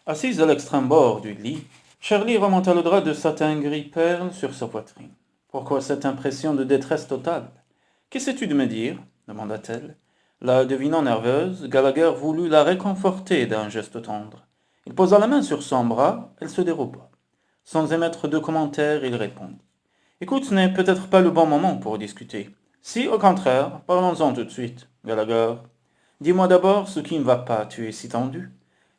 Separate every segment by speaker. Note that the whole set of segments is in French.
Speaker 1: Assise à l'extrême bord du lit, Charlie remonta le drap de satin gris perle sur sa poitrine. Pourquoi cette impression de détresse totale? Qu'essaies-tu de me dire? Demanda-t-elle. La devinant nerveuse, Gallagher voulut la réconforter d'un geste tendre. Il posa la main sur son bras, elle se déroba. Sans émettre de commentaire, il répondit. Écoute, ce n'est peut-être pas le bon moment pour discuter. Si, au contraire, parlons-en tout de suite, Gallagher. Dis-moi d'abord ce qui ne va pas, tu es si tendu.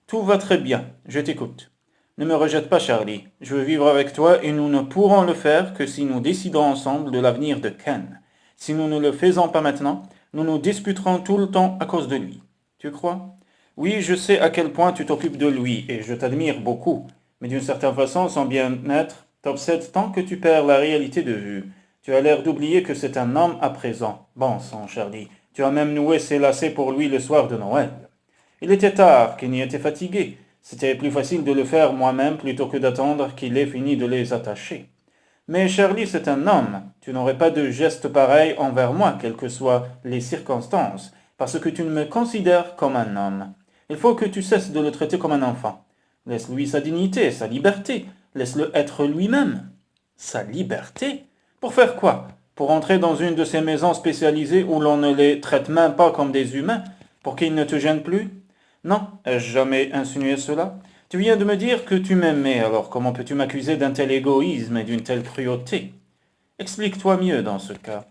Speaker 1: Tout va très bien, je t'écoute. Ne me rejette pas, Charlie. Je veux vivre avec toi et nous ne pourrons le faire que si nous décidons ensemble de l'avenir de Ken. Si nous ne le faisons pas maintenant, nous nous disputerons tout le temps à cause de lui. Tu crois? Oui, je sais à quel point tu t'occupes de lui et je t'admire beaucoup. Mais d'une certaine façon, son bien-être t'obsède tant que tu perds la réalité de vue. Tu as l'air d'oublier que c'est un homme à présent. Bon sang, Charlie, tu as même noué ses lacets pour lui le soir de Noël. Il était tard, Kenny était fatigué. C'était plus facile de le faire moi-même plutôt que d'attendre qu'il ait fini de les attacher. Mais Charlie, c'est un homme. Tu n'aurais pas de geste pareil envers moi, quelles que soient les circonstances, parce que tu ne me considères comme un homme. Il faut que tu cesses de le traiter comme un enfant. Laisse-lui sa dignité, sa liberté. Laisse-le être lui-même. Sa liberté? Pour faire quoi? Pour entrer dans une de ces maisons spécialisées où l'on ne les traite même pas comme des humains? Pour qu'ils ne te gênent plus? Non, ai-je jamais insinué cela? Tu viens de me dire que tu m'aimais, alors comment peux-tu m'accuser d'un tel égoïsme et d'une telle cruauté? Explique-toi mieux dans ce cas.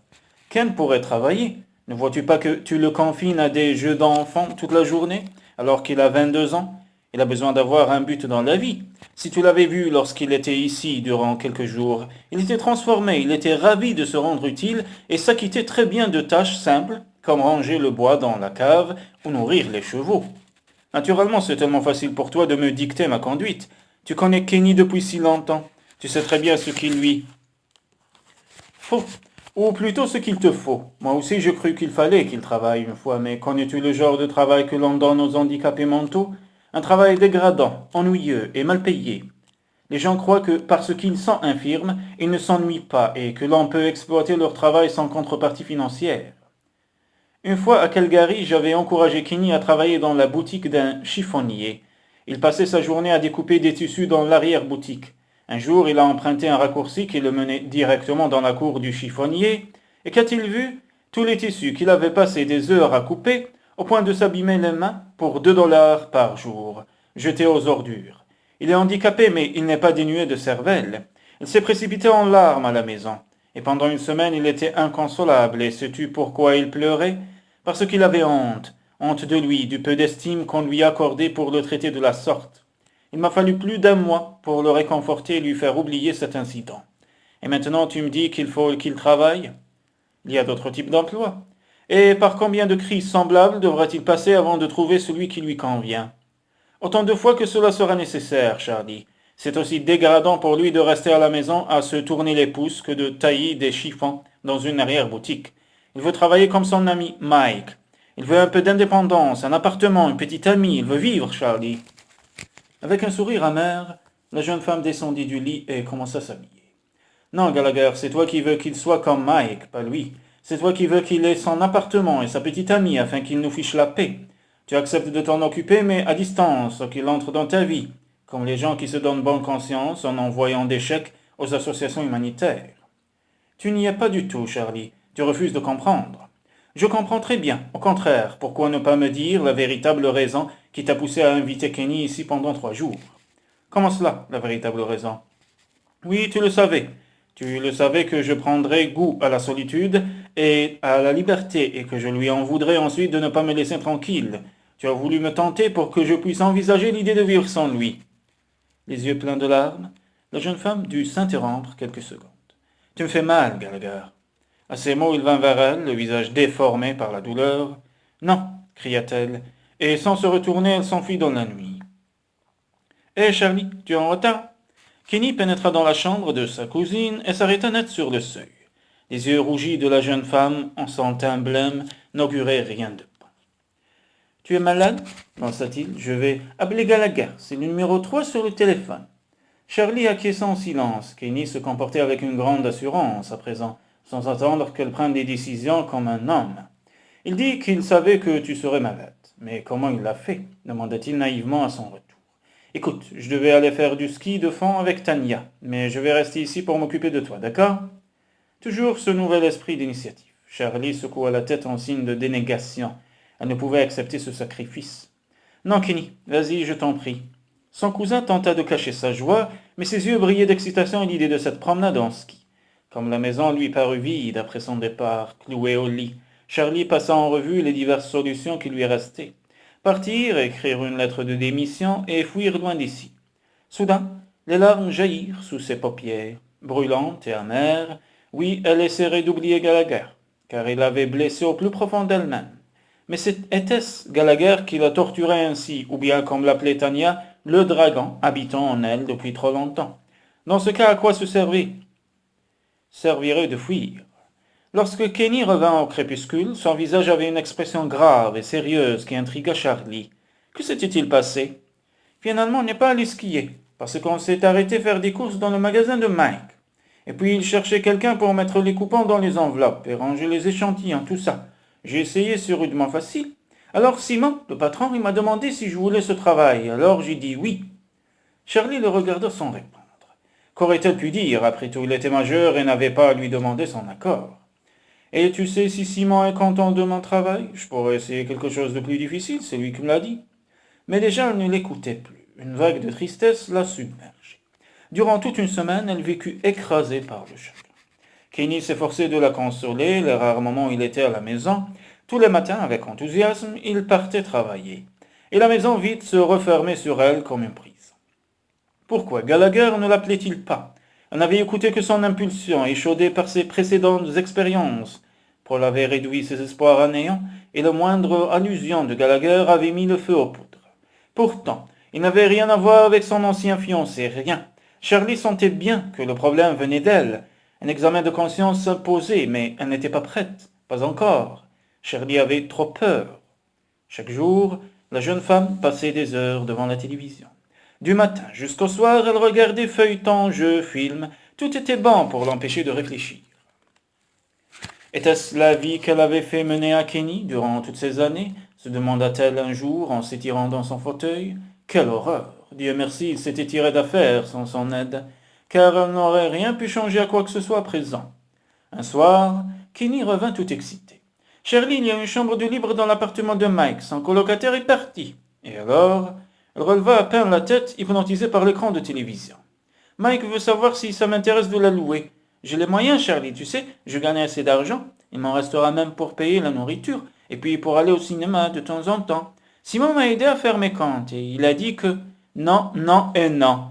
Speaker 1: Ken pourrait travailler. Ne vois-tu pas que tu le confines à des jeux d'enfants toute la journée, alors qu'il a 22 ans? Il a besoin d'avoir un but dans la vie. Si tu l'avais vu lorsqu'il était ici durant quelques jours, il était transformé, il était ravi de se rendre utile et s'acquittait très bien de tâches simples, comme ranger le bois dans la cave ou nourrir les chevaux. Naturellement, c'est tellement facile pour toi de me dicter ma conduite. Tu connais Kenny depuis si longtemps. Tu sais très bien ce qu'il lui faut. Ou plutôt ce qu'il te faut. Moi aussi, je crus qu'il fallait qu'il travaille une fois, mais connais-tu le genre de travail que l'on donne aux handicapés mentaux? Un travail dégradant, ennuyeux et mal payé. Les gens croient que parce qu'ils sont infirmes, ils ne s'ennuient pas et que l'on peut exploiter leur travail sans contrepartie financière. Une fois à Calgary, j'avais encouragé Kenny à travailler dans la boutique d'un chiffonnier. Il passait sa journée à découper des tissus dans l'arrière-boutique. Un jour, il a emprunté un raccourci qui le menait directement dans la cour du chiffonnier, et qu'a-t-il vu? Tous les tissus qu'il avait passé des heures à couper, au point de s'abîmer les mains, pour 2 $ par jour, jetés aux ordures. Il est handicapé, mais il n'est pas dénué de cervelle. Il s'est précipité en larmes à la maison, et pendant une semaine il était inconsolable, et sais-tu pourquoi il pleurait? Parce qu'il avait honte, honte de lui, du peu d'estime qu'on lui accordait pour le traiter de la sorte. Il m'a fallu plus d'un mois pour le réconforter et lui faire oublier cet incident. Et maintenant tu me dis qu'il faut qu'il travaille? Il y a d'autres types d'emplois. Et par combien de crises semblables devra-t-il passer avant de trouver celui qui lui convient? Autant de fois que cela sera nécessaire, Charlie. C'est aussi dégradant pour lui de rester à la maison à se tourner les pouces que de tailler des chiffons dans une arrière-boutique. Il veut travailler comme son ami Mike. Il veut un peu d'indépendance, un appartement, une petite amie. Il veut vivre, Charlie. Avec un sourire amer, la jeune femme descendit du lit et commença à s'habiller. Non, Gallagher, c'est toi qui veux qu'il soit comme Mike, pas lui. C'est toi qui veux qu'il ait son appartement et sa petite amie afin qu'il nous fiche la paix. Tu acceptes de t'en occuper, mais à distance, qu'il entre dans ta vie, comme les gens qui se donnent bonne conscience en envoyant des chèques aux associations humanitaires. Tu n'y es pas du tout, Charlie. Tu refuses de comprendre. Je comprends très bien. Au contraire, pourquoi ne pas me dire la véritable raison qui t'a poussé à inviter Kenny ici pendant 3 jours? Comment cela, la véritable raison? Oui, tu le savais. Tu le savais que je prendrais goût à la solitude et à la liberté et que je lui en voudrais ensuite de ne pas me laisser tranquille. Tu as voulu me tenter pour que je puisse envisager l'idée de vivre sans lui. Les yeux pleins de larmes, la jeune femme dut s'interrompre quelques secondes. Tu me fais mal, Gallagher. À ces mots, il vint vers elle, le visage déformé par la douleur. Non, cria-t-elle, et sans se retourner, elle s'enfuit dans la nuit. Hé, Charlie, tu es en retard? Kenny pénétra dans la chambre de sa cousine et s'arrêta net sur le seuil. Les yeux rougis de la jeune femme, en son teint blême, n'auguraient rien de bon. Tu es malade? lança-t-il. Je vais appeler Gallagher. C'est le numéro 3 sur le téléphone. Charlie acquiesça en silence. Kenny se comportait avec une grande assurance à présent, sans attendre qu'elle prenne des décisions comme un homme. Il dit qu'il savait que tu serais malade. Mais comment il l'a fait demanda-t-il naïvement à son retour. Écoute, je devais aller faire du ski de fond avec Tania, mais je vais rester ici pour m'occuper de toi, d'accord? Toujours ce nouvel esprit d'initiative. Charlie secoua la tête en signe de dénégation. Elle ne pouvait accepter ce sacrifice. Non, Kenny, vas-y, je t'en prie. Son cousin tenta de cacher sa joie, mais ses yeux brillaient d'excitation à l'idée de cette promenade en ski. Comme la maison lui parut vide après son départ, cloué au lit, Charlie passa en revue les diverses solutions qui lui restaient. Partir, écrire une lettre de démission et fuir loin d'ici. Soudain, les larmes jaillirent sous ses paupières, brûlantes et amères. Oui, elle essaierait d'oublier Gallagher, car il l'avait blessée au plus profond d'elle-même. Mais était-ce Gallagher qui la torturait ainsi, ou bien, comme l'appelait Tania, le dragon habitant en elle depuis trop longtemps? Dans ce cas, à quoi se servirait de fuir? Lorsque Kenny revint au crépuscule, son visage avait une expression grave et sérieuse qui intrigua Charlie. Que s'était-il passé? Finalement, on n'est pas allé skier, parce qu'on s'est arrêté faire des courses dans le magasin de Mike. Et puis il cherchait quelqu'un pour mettre les coupons dans les enveloppes et ranger les échantillons, tout ça. J'ai essayé, c'est rudement facile. Alors Simon, le patron, il m'a demandé si je voulais ce travail, alors j'ai dit oui. Charlie le regarda sans répondre. Qu'aurait-elle pu dire? Après tout, il était majeur et n'avait pas à lui demander son accord. Et tu sais si Simon est content de mon travail? Je pourrais essayer quelque chose de plus difficile, c'est lui qui me l'a dit. Mais déjà, elle ne l'écoutait plus. Une vague de tristesse la submergeait. Durant toute une semaine, elle vécut écrasée par le chagrin. Kenny s'efforçait de la consoler, les rares moments où il était à la maison. Tous les matins, avec enthousiasme, il partait travailler. Et la maison vide se refermait sur elle comme une prison. Pourquoi Gallagher ne l'appelait-il pas? Elle n'avait écouté que son impulsion, échaudée par ses précédentes expériences. Paul avait réduit ses espoirs à néant, et la moindre allusion de Gallagher avait mis le feu aux poudres. Pourtant, il n'avait rien à voir avec son ancien fiancé, rien. Charlie sentait bien que le problème venait d'elle. Un examen de conscience s'imposait, mais elle n'était pas prête, pas encore. Charlie avait trop peur. Chaque jour, la jeune femme passait des heures devant la télévision. Du matin jusqu'au soir, elle regardait feuilletons, jeux, films. Tout était bon pour l'empêcher de réfléchir. Était-ce la vie qu'elle avait fait mener à Kenny durant toutes ces années? Se demanda-t-elle un jour en s'étirant dans son fauteuil. Quelle horreur! Dieu merci, il s'était tiré d'affaire sans son aide, car elle n'aurait rien pu changer à quoi que ce soit à présent. Un soir, Kenny revint tout excité. Charlie, il y a une chambre de libre dans l'appartement de Mike, son colocataire est parti. Et alors, elle releva à peine la tête, hypnotisée par l'écran de télévision. Mike veut savoir si ça m'intéresse de la louer. J'ai les moyens, Charlie, tu sais, je gagne assez d'argent. Il m'en restera même pour payer la nourriture, et puis pour aller au cinéma de temps en temps. Simon m'a aidé à faire mes comptes, et il a dit que non, non et non.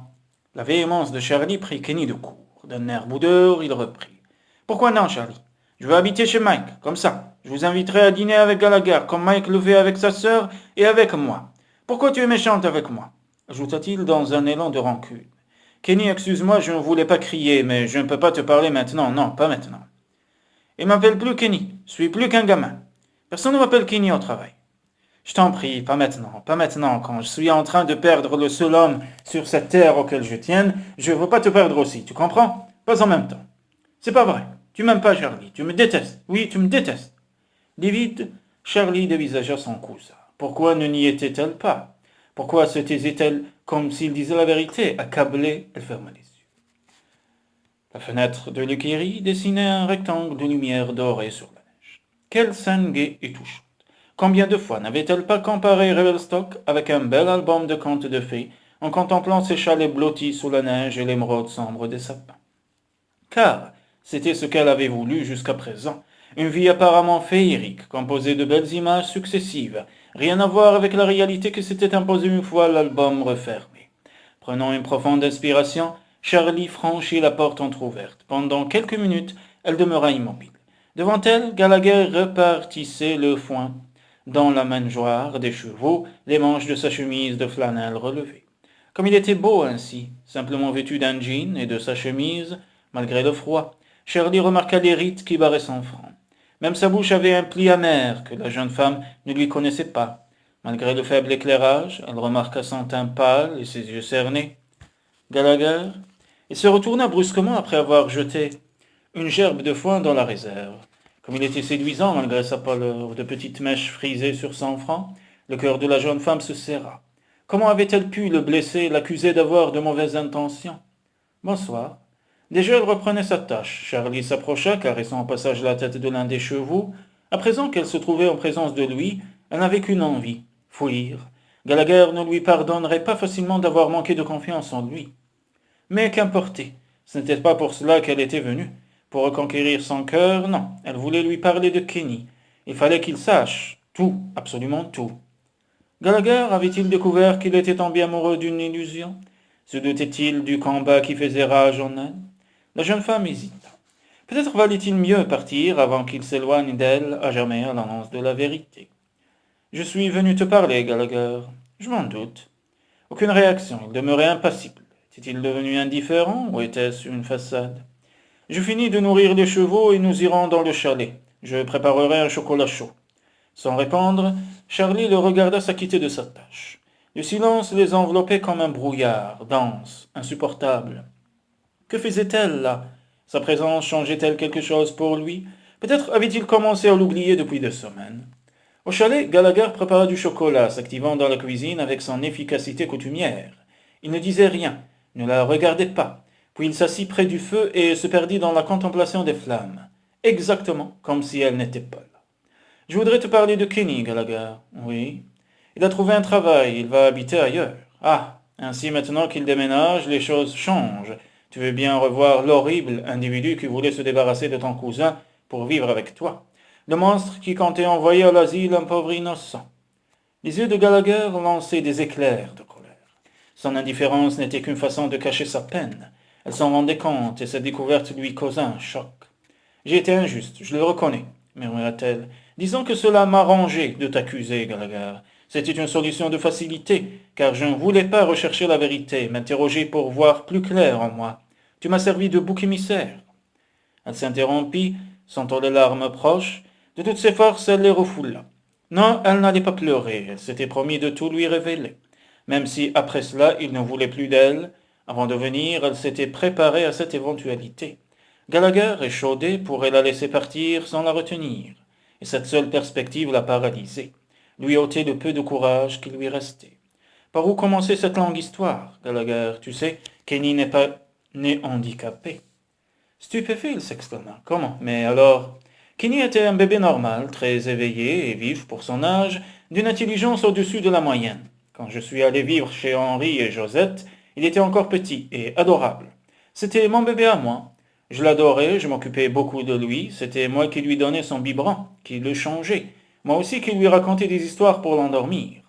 Speaker 1: La véhémence de Charlie prit Kenny de court. D'un air boudeur, il reprit. Pourquoi non, Charlie? Je veux habiter chez Mike, comme ça. Je vous inviterai à dîner avec Gallagher, comme Mike le fait avec sa sœur et avec moi. Pourquoi tu es méchante avec moi? Ajouta-t-il dans un élan de rancune. Kenny, excuse-moi, je ne voulais pas crier, mais je ne peux pas te parler maintenant, non, pas maintenant. Il m'appelle plus Kenny, je suis plus qu'un gamin. Personne ne m'appelle Kenny au travail. Je t'en prie, pas maintenant, quand je suis en train de perdre le seul homme sur cette terre auquel je tienne, je ne veux pas te perdre aussi, tu comprends? Pas en même temps. C'est pas vrai, tu m'aimes pas, Charlie, tu me détestes, oui, tu me détestes. Livide, Charlie dévisagea son cousin. Pourquoi ne n'y était-elle pas? Pourquoi se taisait-elle comme s'il disait la vérité? Accablée, elle ferma les yeux. La fenêtre de l'écurie dessinait un rectangle de lumière dorée sur la neige. Quelle scène gaie et touchante! Combien de fois n'avait-elle pas comparé Revelstock avec un bel album de contes de fées en contemplant ces chalets blottis sous la neige et l'émeraude sombre des sapins? Car c'était ce qu'elle avait voulu jusqu'à présent. Une vie apparemment féerique, composée de belles images successives, rien à voir avec la réalité que s'était imposée une fois l'album refermé. Prenant une profonde inspiration, Charlie franchit la porte entr'ouverte. Pendant quelques minutes, elle demeura immobile. Devant elle, Gallagher repartissait le foin dans la mangeoire des chevaux, les manches de sa chemise de flanelle relevées. Comme il était beau ainsi, simplement vêtu d'un jean et de sa chemise, malgré le froid, Charlie remarqua les rides qui barraient son front. Même sa bouche avait un pli amer que la jeune femme ne lui connaissait pas. Malgré le faible éclairage, elle remarqua son teint pâle et ses yeux cernés. Gallagher, il se retourna brusquement après avoir jeté une gerbe de foin dans la réserve. Comme il était séduisant malgré sa pâleur, de petites mèches frisées sur son front, Le cœur de la jeune femme se serra. Comment avait-elle pu le blesser, l'accuser d'avoir de mauvaises intentions? Bonsoir. Déjà elle reprenait sa tâche. Charlie s'approcha, caressant au passage la tête de l'un des chevaux. À présent qu'elle se trouvait en présence de lui, elle n'avait qu'une envie, fuir. Gallagher ne lui pardonnerait pas facilement d'avoir manqué de confiance en lui. Mais qu'importait, ce n'était pas pour cela qu'elle était venue. Pour reconquérir son cœur, non, elle voulait lui parler de Kenny. Il fallait qu'il sache, tout, absolument tout. Gallagher avait-il découvert qu'il était tombé amoureux d'une illusion? Se doutait-il du combat qui faisait rage en elle? La jeune femme hésita. Peut-être valait-il mieux partir avant qu'il s'éloigne d'elle à jamais à l'annonce de la vérité. « Je suis venu te parler, Gallagher. »« Je m'en doute. » Aucune réaction, il demeurait impassible. Était-il devenu indifférent ou était-ce une façade? « Je finis de nourrir les chevaux et nous irons dans le chalet. Je préparerai un chocolat chaud. » Sans répondre, Charlie le regarda s'acquitter de sa tâche. Le silence les enveloppait comme un brouillard, dense, insupportable. Que faisait-elle là? Sa présence changeait-elle quelque chose pour lui? Peut-être avait-il commencé à l'oublier depuis 2 semaines. Au chalet, Gallagher prépara du chocolat, s'activant dans la cuisine avec son efficacité coutumière. Il ne disait rien, ne la regardait pas, puis il s'assit près du feu et se perdit dans la contemplation des flammes, exactement comme si elles n'étaient pas là. « Je voudrais te parler de Kenny, Gallagher. »« Oui. »« Il a trouvé un travail, il va habiter ailleurs. »« Ah, ainsi maintenant qu'il déménage, les choses changent. Tu veux bien revoir l'horrible individu qui voulait se débarrasser de ton cousin pour vivre avec toi. Le monstre qui comptait envoyer à l'asile un pauvre innocent. » Les yeux de Gallagher lançaient des éclairs de colère. Son indifférence n'était qu'une façon de cacher sa peine. Elle s'en rendait compte et sa découverte lui causa un choc. « J'ai été injuste, je le reconnais, » murmura-t-elle. « Disons que cela m'arrangeait de t'accuser, Gallagher. C'était une solution de facilité, car je ne voulais pas rechercher la vérité, m'interroger pour voir plus clair en moi. Tu m'as servi de bouc émissaire. » Elle s'interrompit, sentant les larmes proches. De toutes ses forces, elle les refoula. Non, elle n'allait pas pleurer, elle s'était promis de tout lui révéler. Même si, après cela, il ne voulait plus d'elle, avant de venir, elle s'était préparée à cette éventualité. Gallagher, échaudé, pourrait la laisser partir sans la retenir, et cette seule perspective la paralysait, lui ôtait le peu de courage qui lui restait. Par où commencer cette longue histoire, Gallagher? Tu sais, Kenny n'est pas né handicapé. Stupéfait, il s'exclama. Comment? Mais alors... Kenny était un bébé normal, très éveillé et vif pour son âge, d'une intelligence au-dessus de la moyenne. Quand je suis allé vivre chez Henri et Josette, il était encore petit et adorable. C'était mon bébé à moi. Je l'adorais, je m'occupais beaucoup de lui, c'était moi qui lui donnais son biberon, qui le changeais, moi aussi qui lui racontais des histoires pour l'endormir.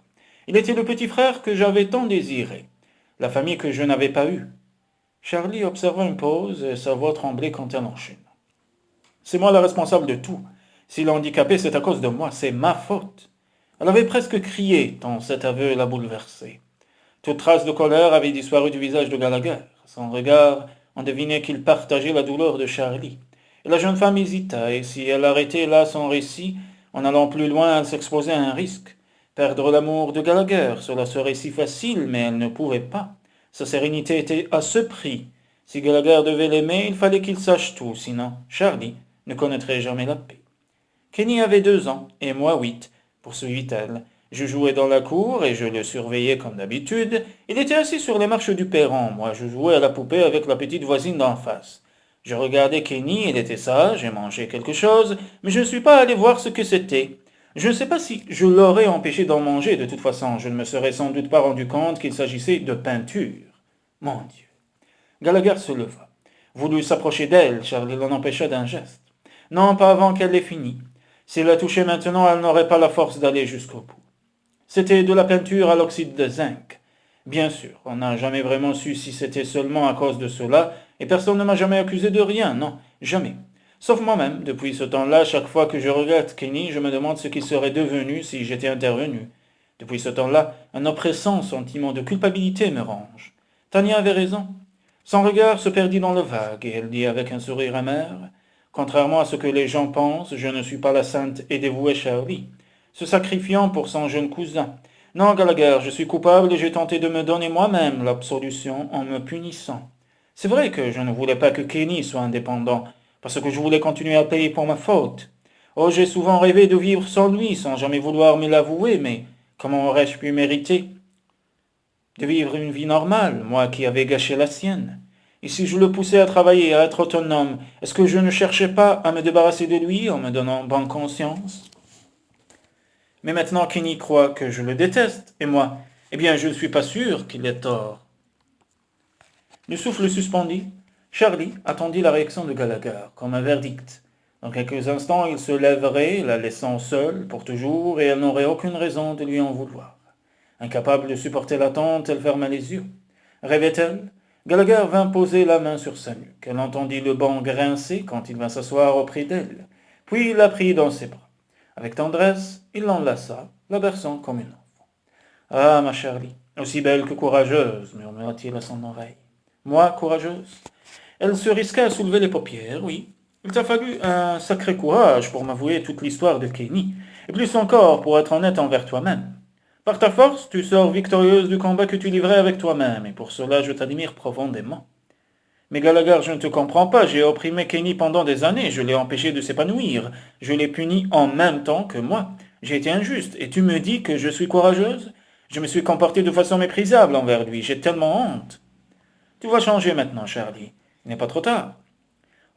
Speaker 1: Il était le petit frère que j'avais tant désiré, la famille que je n'avais pas eue. Charlie observa une pause et sa voix tremblait quand elle enchaîna. C'est moi la responsable de tout. S'il est handicapé, c'est à cause de moi, c'est ma faute. Elle avait presque crié, tant cet aveu la bouleversait. Toute trace de colère avait disparu du visage de Gallagher. Son regard, on devinait qu'il partageait la douleur de Charlie. Et la jeune femme hésita, et si elle arrêtait là son récit, en allant plus loin, elle s'exposait à un risque. Perdre l'amour de Gallagher, cela serait si facile, mais elle ne pouvait pas. Sa sérénité était à ce prix. Si Gallagher devait l'aimer, il fallait qu'il sache tout, sinon Charlie ne connaîtrait jamais la paix. Kenny avait 2 ans, et moi 8, poursuivit-elle. Je jouais dans la cour, et je le surveillais comme d'habitude. Il était assis sur les marches du perron. Moi, je jouais à la poupée avec la petite voisine d'en face. Je regardais Kenny, il était sage et mangeait quelque chose, mais je ne suis pas allé voir ce que c'était. Je ne sais pas si je l'aurais empêché d'en manger, de toute façon. Je ne me serais sans doute pas rendu compte qu'il s'agissait de peinture. Mon Dieu. Gallagher se leva. Voulut s'approcher d'elle, Charlie l'en empêcha d'un geste. Non, pas avant qu'elle l'ait fini. S'il la touchait maintenant, elle n'aurait pas la force d'aller jusqu'au bout. C'était de la peinture à l'oxyde de zinc. Bien sûr, on n'a jamais vraiment su si c'était seulement à cause de cela, et personne ne m'a jamais accusé de rien, non, jamais. Sauf moi-même, depuis ce temps-là, chaque fois que je regarde Kenny, je me demande ce qu'il serait devenu si j'étais intervenu. Depuis ce temps-là, un oppressant sentiment de culpabilité me ronge. Tania avait raison. Son regard se perdit dans le vague, et elle dit avec un sourire amer, « Contrairement à ce que les gens pensent, je ne suis pas la sainte et dévouée Charlie, se sacrifiant pour son jeune cousin. Non, Gallagher, je suis coupable et j'ai tenté de me donner moi-même l'absolution en me punissant. C'est vrai que je ne voulais pas que Kenny soit indépendant, parce que je voulais continuer à payer pour ma faute. Oh, j'ai souvent rêvé de vivre sans lui, sans jamais vouloir me l'avouer, mais Comment aurais-je pu mériter de vivre une vie normale, moi qui avais gâché la sienne? Et si je le poussais à travailler, à être autonome, est-ce que je ne cherchais pas à me débarrasser de lui en me donnant bonne conscience? Mais maintenant Kenny croit que je le déteste, et moi, eh bien je ne suis pas sûr qu'il ait tort. Le souffle suspendu, Charlie attendit la réaction de Gallagher, comme un verdict. Dans quelques instants, il se lèverait, la laissant seule pour toujours, et elle n'aurait aucune raison de lui en vouloir. Incapable de supporter l'attente, elle ferma les yeux. Rêvait-elle? Gallagher vint poser la main sur sa nuque. Elle entendit le banc grincer quand il vint s'asseoir auprès d'elle. Puis il la prit dans ses bras. Avec tendresse, il l'enlaça, la berçant comme une enfant. « Ah, ma Charlie, aussi belle que courageuse, murmura-t-il à son oreille. Moi, courageuse? Elle se risqua à soulever les paupières, oui. Il t'a fallu un sacré courage pour m'avouer toute l'histoire de Kenny, et plus encore pour être honnête envers toi-même. Par ta force, tu sors victorieuse du combat que tu livrais avec toi-même, et pour cela je t'admire profondément. Mais Gallagher, je ne te comprends pas, j'ai opprimé Kenny pendant des années, je l'ai empêché de s'épanouir, je l'ai puni en même temps que moi. J'ai été injuste, et tu me dis que je suis courageuse? Je me suis comportée de façon méprisable envers lui, j'ai tellement honte. Tu vas changer maintenant, Charlie, il n'est pas trop tard.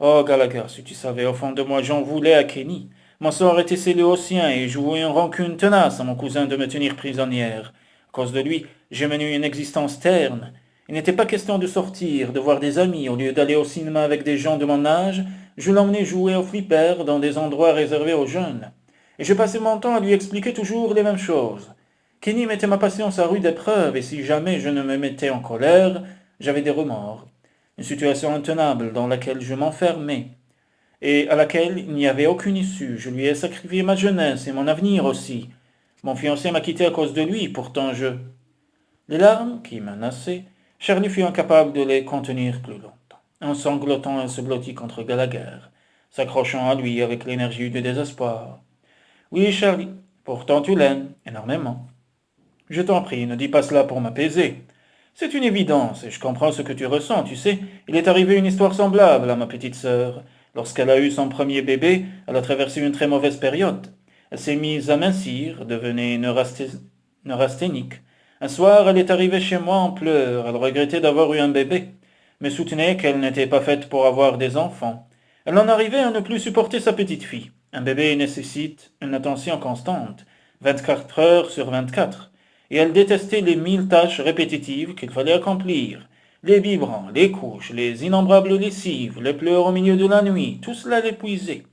Speaker 1: Oh, Gallagher, si tu savais, au fond de moi, j'en voulais à Kenny. Mon sort était scellé au sien, et je vouais une rancune tenace à mon cousin de me tenir prisonnière. À cause de lui, j'ai mené une existence terne. Il n'était pas question de sortir, de voir des amis. Au lieu d'aller au cinéma avec des gens de mon âge, je l'emmenais jouer au flipper dans des endroits réservés aux jeunes. Et je passais mon temps à lui expliquer toujours les mêmes choses. Kenny mettait ma patience à rude épreuve, et si jamais je ne me mettais en colère, j'avais des remords. Une situation intenable dans laquelle je m'enfermais, et à laquelle il n'y avait aucune issue. Je lui ai sacrifié ma jeunesse et mon avenir aussi. Mon fiancé m'a quitté à cause de lui, pourtant je... Les larmes qui menaçaient, Charlie fut incapable de les contenir plus longtemps. En sanglotant, elle se blottit contre Gallagher, s'accrochant à lui avec l'énergie du désespoir. Oui, Charlie, pourtant tu l'aimes, énormément. Je t'en prie, ne dis pas cela pour m'apaiser. C'est une évidence, et je comprends ce que tu ressens, tu sais. Il est arrivé une histoire semblable à ma petite sœur. Lorsqu'elle a eu son premier bébé, elle a traversé une très mauvaise période. Elle s'est mise à mincir, devenait neurasthénique. Un soir, elle est arrivée chez moi en pleurs. Elle regrettait d'avoir eu un bébé, mais soutenait qu'elle n'était pas faite pour avoir des enfants. Elle en arrivait à ne plus supporter sa petite fille. Un bébé nécessite une attention constante, 24 heures sur 24. Et elle détestait les 1000 tâches répétitives qu'il fallait accomplir. Les biberons, les couches, les innombrables lessives, les pleurs au milieu de la nuit, tout cela l'épuisait.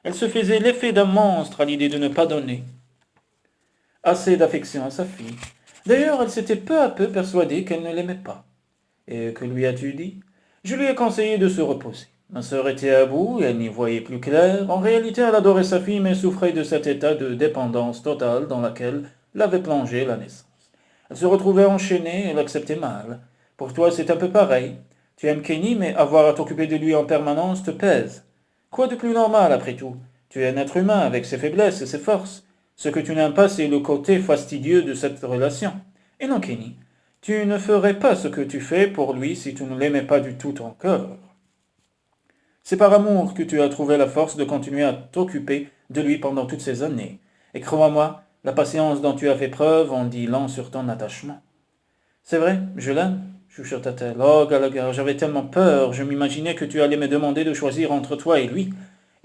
Speaker 1: Elle se faisait l'effet d'un monstre à l'idée de ne pas donner assez d'affection à sa fille. D'ailleurs, elle s'était peu à peu persuadée qu'elle ne l'aimait pas. Et que lui as-tu dit? Je lui ai conseillé de se reposer. Ma sœur était à bout, et elle n'y voyait plus clair. En réalité, elle adorait sa fille, mais souffrait de cet état de dépendance totale dans laquelle l'avait plongée la naissance. Elle se retrouvait enchaînée et l'acceptait mal. Pour toi, c'est un peu pareil. Tu aimes Kenny, mais avoir à t'occuper de lui en permanence te pèse. Quoi de plus normal, après tout? Tu es un être humain avec ses faiblesses et ses forces. Ce que tu n'aimes pas, c'est le côté fastidieux de cette relation. Et non, Kenny, tu ne ferais pas ce que tu fais pour lui si tu ne l'aimais pas du tout ton cœur. C'est par amour que tu as trouvé la force de continuer à t'occuper de lui pendant toutes ces années. Et crois-moi, la patience dont tu as fait preuve en dit long sur ton attachement. C'est vrai, je l'aime, chuchota-t-elle. Oh, Gallagher, j'avais tellement peur, je m'imaginais que tu allais me demander de choisir entre toi et lui,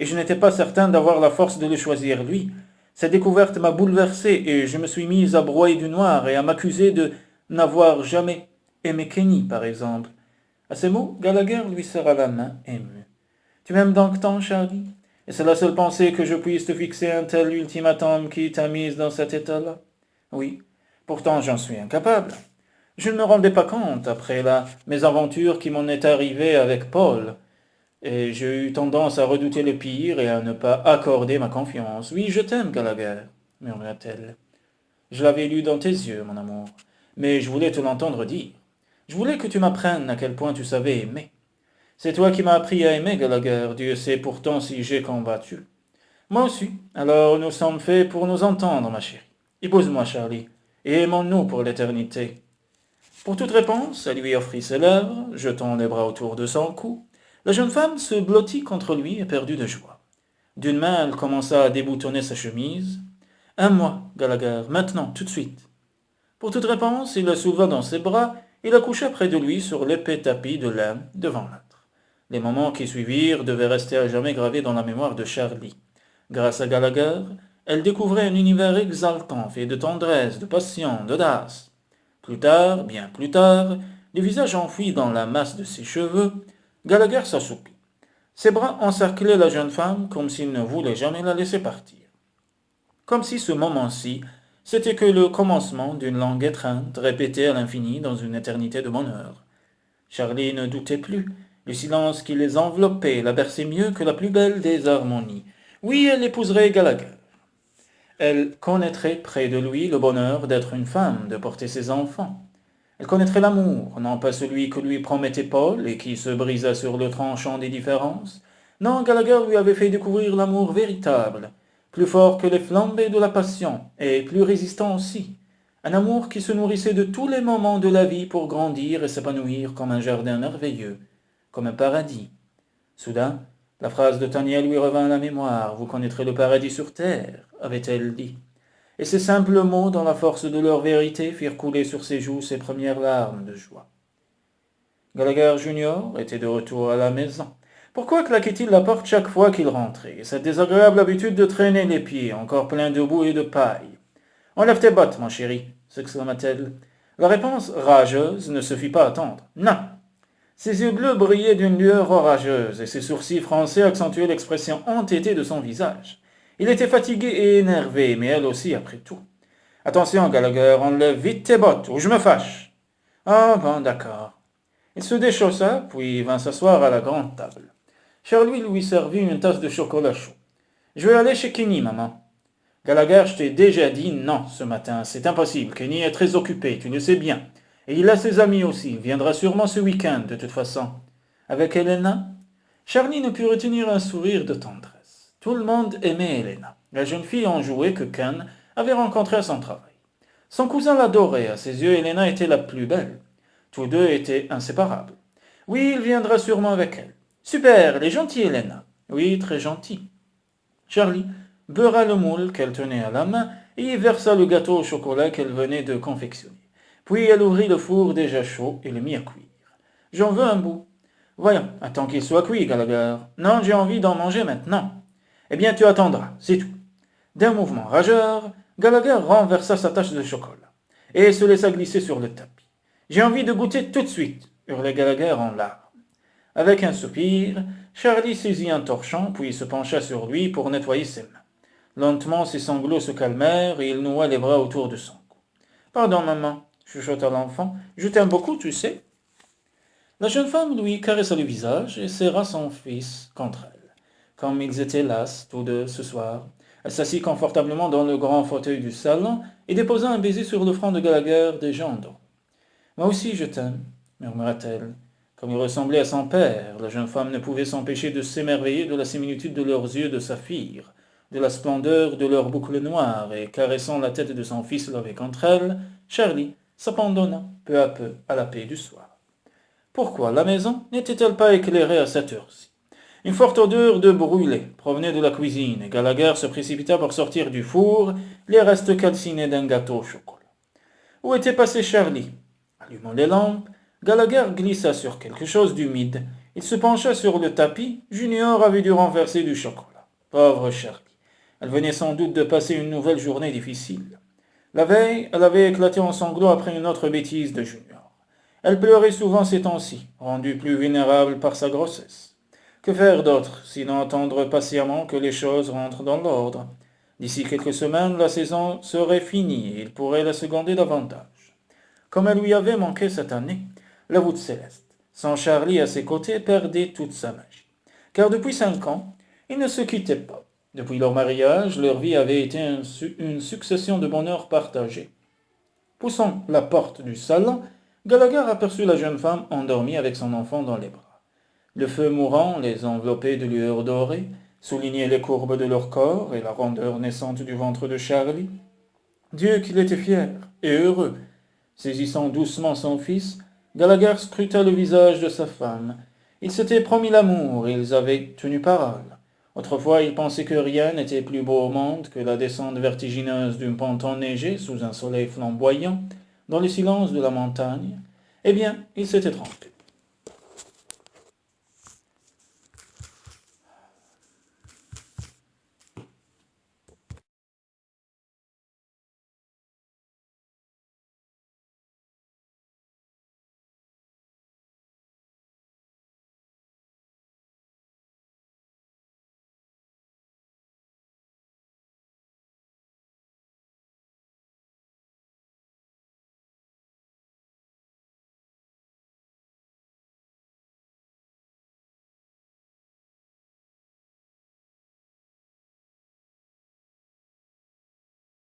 Speaker 1: et je n'étais pas certain d'avoir la force de le choisir lui. Cette découverte m'a bouleversé, et je me suis mise à broyer du noir et à m'accuser de n'avoir jamais aimé Kenny, par exemple. À ces mots, Gallagher lui serra la main, ému. Tu m'aimes donc tant, Charlie? Et c'est la seule pensée que je puisse te fixer un tel ultimatum qui t'a mise dans cet état-là? Oui, pourtant j'en suis incapable. Je ne me rendais pas compte, après la mésaventure qui m'en est arrivée avec Paul, et j'ai eu tendance à redouter le pire et à ne pas accorder ma confiance. Oui, je t'aime, Gallagher, murmura-t-elle. Je l'avais lu dans tes yeux, mon amour, mais je voulais te l'entendre dire. Je voulais que tu m'apprennes à quel point tu savais aimer. C'est toi qui m'as appris à aimer, Gallagher, Dieu sait pourtant si j'ai combattu. Moi aussi, alors nous sommes faits pour nous entendre, ma chérie. Épouse-moi, Charlie, et aimons-nous pour l'éternité. Pour toute réponse, elle lui offrit ses lèvres, jetant les bras autour de son cou. La jeune femme se blottit contre lui, éperdue de joie. D'une main, elle commença à déboutonner sa chemise. Un mois, Gallagher, maintenant, tout de suite. Pour toute réponse, il la souleva dans ses bras et la coucha près de lui sur l'épais tapis de laine devant l'âtre. Les moments qui suivirent devaient rester à jamais gravés dans la mémoire de Charlie. Grâce à Gallagher, elle découvrait un univers exaltant, fait de tendresse, de passion, d'audace. Plus tard, bien plus tard, le visage enfoui dans la masse de ses cheveux, Gallagher s'assoupit. Ses bras encerclaient la jeune femme comme s'il ne voulait jamais la laisser partir. Comme si ce moment-ci, c'était que le commencement d'une longue étreinte répétée à l'infini dans une éternité de bonheur. Charlie ne doutait plus. Le silence qui les enveloppait la berçait mieux que la plus belle des harmonies. Oui, elle épouserait Gallagher. Elle connaîtrait près de lui le bonheur d'être une femme, de porter ses enfants. Elle connaîtrait l'amour, non pas celui que lui promettait Paul et qui se brisa sur le tranchant des différences. Non, Gallagher lui avait fait découvrir l'amour véritable, plus fort que les flambées de la passion, et plus résistant aussi. Un amour qui se nourrissait de tous les moments de la vie pour grandir et s'épanouir comme un jardin merveilleux, comme un paradis. Soudain, la phrase de Tania lui revint à la mémoire. « Vous connaîtrez le paradis sur terre », avait-elle dit. Et ces simples mots, dans la force de leur vérité, firent couler sur ses joues ses premières larmes de joie. Gallagher Junior était de retour à la maison. Pourquoi claquait-il la porte chaque fois qu'il rentrait? Cette désagréable habitude de traîner les pieds, encore pleins de boue et de paille. « Enlève tes bottes, mon chéri !» s'exclama-t-elle. La réponse rageuse ne se fit pas attendre. « Non !» Ses yeux bleus brillaient d'une lueur orageuse, et ses sourcils froncés accentuaient l'expression entêtée de son visage. Il était fatigué et énervé, mais elle aussi, après tout. « Attention, Gallagher, enlève vite tes bottes, ou je me fâche. »« Ah, bon, d'accord. » Il se déchaussa, puis vint s'asseoir à la grande table. Charlie lui servit une tasse de chocolat chaud. « Je vais aller chez Kenny, maman. »« Gallagher, je t'ai déjà dit non ce matin. C'est impossible. Kenny est très occupé, tu le sais bien. Et il a ses amis aussi. Il viendra sûrement ce week-end, de toute façon. » Avec Helena, Charlie ne put retenir un sourire de tendresse. Tout le monde aimait Helena, la jeune fille enjouée que Ken avait rencontrée à son travail. Son cousin l'adorait. À ses yeux, Helena était la plus belle. Tous deux étaient inséparables. Oui, il viendra sûrement avec elle. Super, elle est gentille, Helena. Oui, très gentille. Charlie beurra le moule qu'elle tenait à la main et y versa le gâteau au chocolat qu'elle venait de confectionner. Puis elle ouvrit le four déjà chaud et le mit à cuire. J'en veux un bout. Voyons, attends qu'il soit cuit, Gallagher. Non, j'ai envie d'en manger maintenant. Eh bien, tu attendras, c'est tout. D'un mouvement rageur, Gallagher renversa sa tasse de chocolat et se laissa glisser sur le tapis. J'ai envie de goûter tout de suite, hurlait Gallagher en larmes. Avec un soupir, Charlie saisit un torchon, puis se pencha sur lui pour nettoyer ses mains. Lentement, ses sanglots se calmèrent et il noua les bras autour de son cou. Pardon, maman, chuchota l'enfant, je t'aime beaucoup, tu sais. La jeune femme lui caressa le visage et serra son fils contre elle. Comme ils étaient las, tous deux, ce soir, elle s'assit confortablement dans le grand fauteuil du salon et déposa un baiser sur le front de Gallagher déjà endormi. « Moi aussi je t'aime, » murmura-t-elle. Comme il ressemblait à son père, la jeune femme ne pouvait s'empêcher de s'émerveiller de la similitude de leurs yeux de saphir, de la splendeur de leurs boucles noires, et caressant la tête de son fils levé contre elle, Charlie s'abandonna peu à peu à la paix du soir. Pourquoi la maison n'était-elle pas éclairée à cette heure-ci? Une forte odeur de brûlé provenait de la cuisine, et Gallagher se précipita pour sortir du four les restes calcinés d'un gâteau au chocolat. Où était passé Charlie? Allumant les lampes, Gallagher glissa sur quelque chose d'humide. Il se pencha sur le tapis. Junior avait dû renverser du chocolat. Pauvre Charlie. Elle venait sans doute de passer une nouvelle journée difficile. La veille, elle avait éclaté en sanglots après une autre bêtise de Junior. Elle pleurait souvent ces temps-ci, rendue plus vulnérable par sa grossesse. Que faire d'autre, sinon attendre patiemment que les choses rentrent dans l'ordre? D'ici quelques semaines, la saison serait finie et il pourrait la seconder davantage. Comme elle lui avait manqué cette année, la voûte céleste, sans Charlie à ses côtés, perdait toute sa magie. Car depuis 5 ans, ils ne se quittaient pas. Depuis leur mariage, leur vie avait été une succession de bonheurs partagés. Poussant la porte du salon, Gallagher aperçut la jeune femme endormie avec son enfant dans les bras. Le feu mourant les enveloppait de lueurs dorées, soulignait les courbes de leur corps et la rondeur naissante du ventre de Charlie. Dieu qu'il était fier et heureux. Saisissant doucement son fils, Gallagher scruta le visage de sa femme. Ils s'étaient promis l'amour et ils avaient tenu parole. Autrefois, il pensait que rien n'était plus beau au monde que la descente vertigineuse d'une pente enneigée sous un soleil flamboyant, dans le silence de la montagne. Eh bien, il s'était trompé.